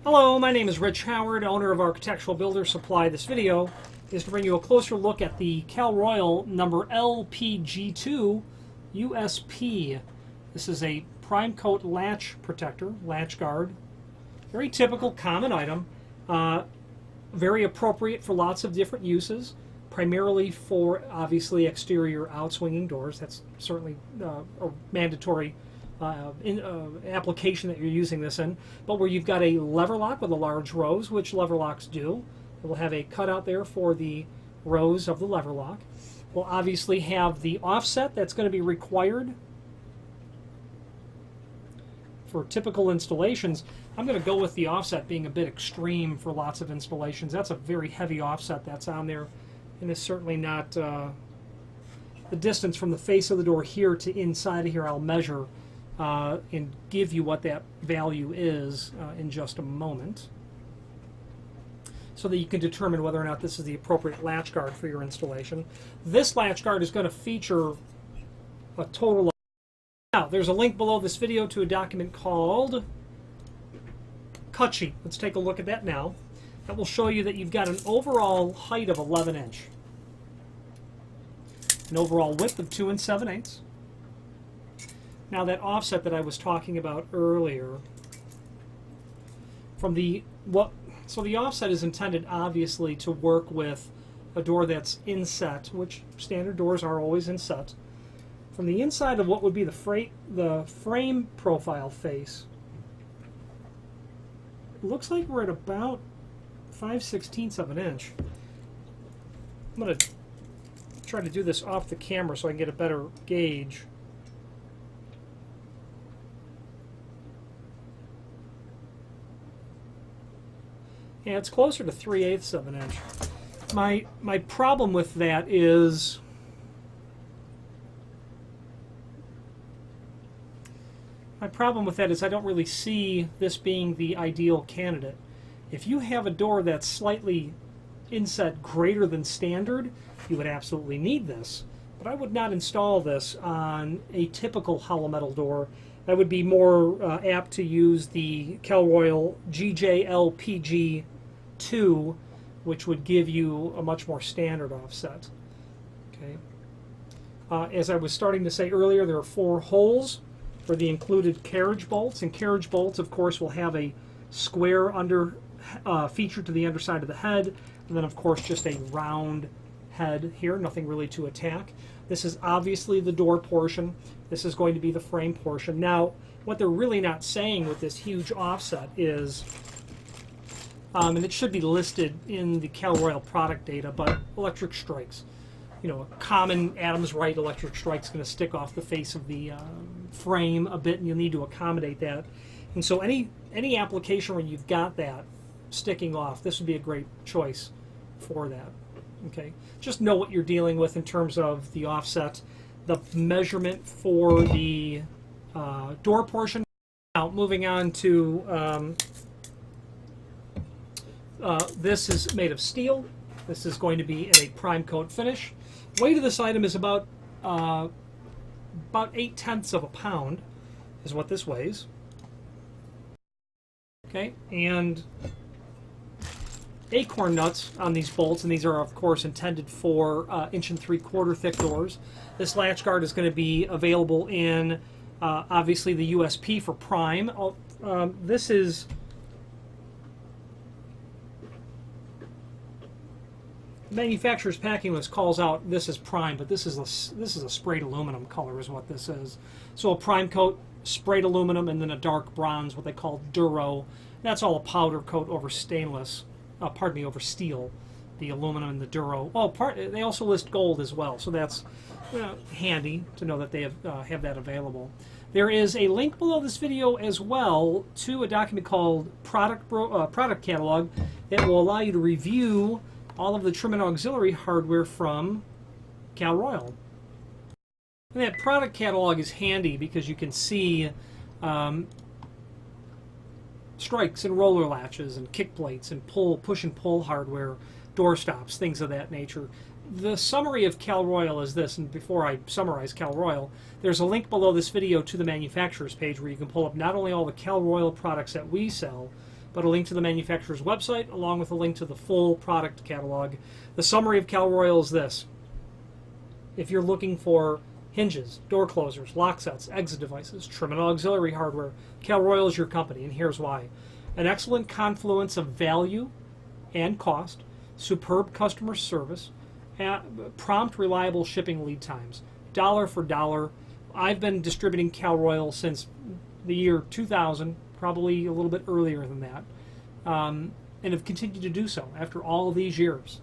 Hello, my name is Rich Howard, owner of Architectural Builder Supply. This video is to bring you a closer look at the Royal number LPG2 USP. This is a prime coat latch protector, latch guard. Very typical, common item. Very appropriate for lots of different uses, primarily for obviously exterior outswinging doors. That's certainly a mandatory application that you're using this in, but where you've got a lever lock with a large rose, which lever locks do. It will have a cutout there for the rose of the lever lock. We'll obviously have the offset that's going to be required for typical installations. I'm going to go with the offset being a bit extreme for lots of installations. That's a very heavy offset that's on there, and it's certainly not the distance from the face of the door here to inside of here. I'll measure and give you what that value is in just a moment, so that you can determine whether or not this is the appropriate latch guard for your installation. This latch guard is going to feature a total of... Now, there's a link below this video to a document called Cut Sheet. Let's take a look at that now. That will show you that you've got an overall height of 11 inch, an overall width of 2 7/8. Now that offset that I was talking about earlier, from the so the offset is intended obviously to work with a door that's inset, which standard doors are always inset. From the inside of what would be the frame profile face, it looks like we're at about 5/16 of an inch. I'm going to try to do this off the camera so I can get a better gauge. Yeah, it's closer to 3/8 of an inch. My problem with that is I don't really see this being the ideal candidate. If you have a door that's slightly inset greater than standard, you would absolutely need this. But I would not install this on a typical hollow metal door. I would be more apt to use the Royal LPG2, which would give you a much more standard offset. Okay. As I was starting to say earlier, there are 4 holes for the included carriage bolts, and carriage bolts, of course, will have a square feature to the underside of the head, and then, of course, just a round head here, nothing really to attack. This is obviously the door portion. This is going to be the frame portion. Now, what they're really not saying with this huge offset is, and it should be listed in the Royal product data, but electric strikes. You know, a common Adams Wright electric strike is going to stick off the face of the frame a bit, and you'll need to accommodate that. And so any application where you've got that sticking off, this would be a great choice for that. Okay, just know what you're dealing with in terms of the offset, the measurement for the door portion. Now, moving on to this is made of steel. This is going to be in a prime coat finish. Weight of this item is about 8/10 of a pound is what this weighs. Okay, and acorn nuts on these bolts, and these are of course intended for 1 3/4 thick doors. This latch guard is going to be available in obviously the USP for prime. This is manufacturer's packing list calls out this is prime, but this is a sprayed aluminum color is what this is. So a prime coat, sprayed aluminum, and then a dark bronze, what they call duro. That's all a powder coat over stainless. Over steel, the aluminum and the duro. Oh, they also list gold as well, so that's handy to know that they have that available. There is a link below this video as well to a document called Product Catalog that will allow you to review all of the trim and auxiliary hardware from Royal. And that product catalog is handy because you can see strikes and roller latches and kick plates and push and pull hardware, door stops, things of that nature. The summary of Royal is this, and before I summarize Royal, there's a link below this video to the manufacturer's page where you can pull up not only all the Royal products that we sell, but a link to the manufacturer's website along with a link to the full product catalog. The summary of Cal Royal is this. If you're looking for hinges, door closers, lock sets, exit devices, trim and auxiliary hardware, Cal Royal is your company, and here's why. An excellent confluence of value and cost, superb customer service, prompt, reliable shipping lead times, dollar for dollar. I've been distributing Cal Royal since the year 2000, probably a little bit earlier than that, and have continued to do so after all of these years.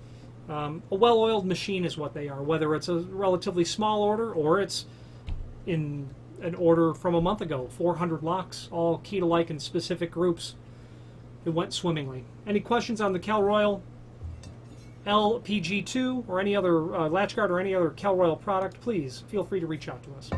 A well-oiled machine is what they are, whether it's a relatively small order or it's in an order from a month ago, 400 locks, all key to like in specific groups. It went swimmingly. Any questions on the Cal Royal LPG2 or any other LatchGuard or any other Cal Royal product, please feel free to reach out to us.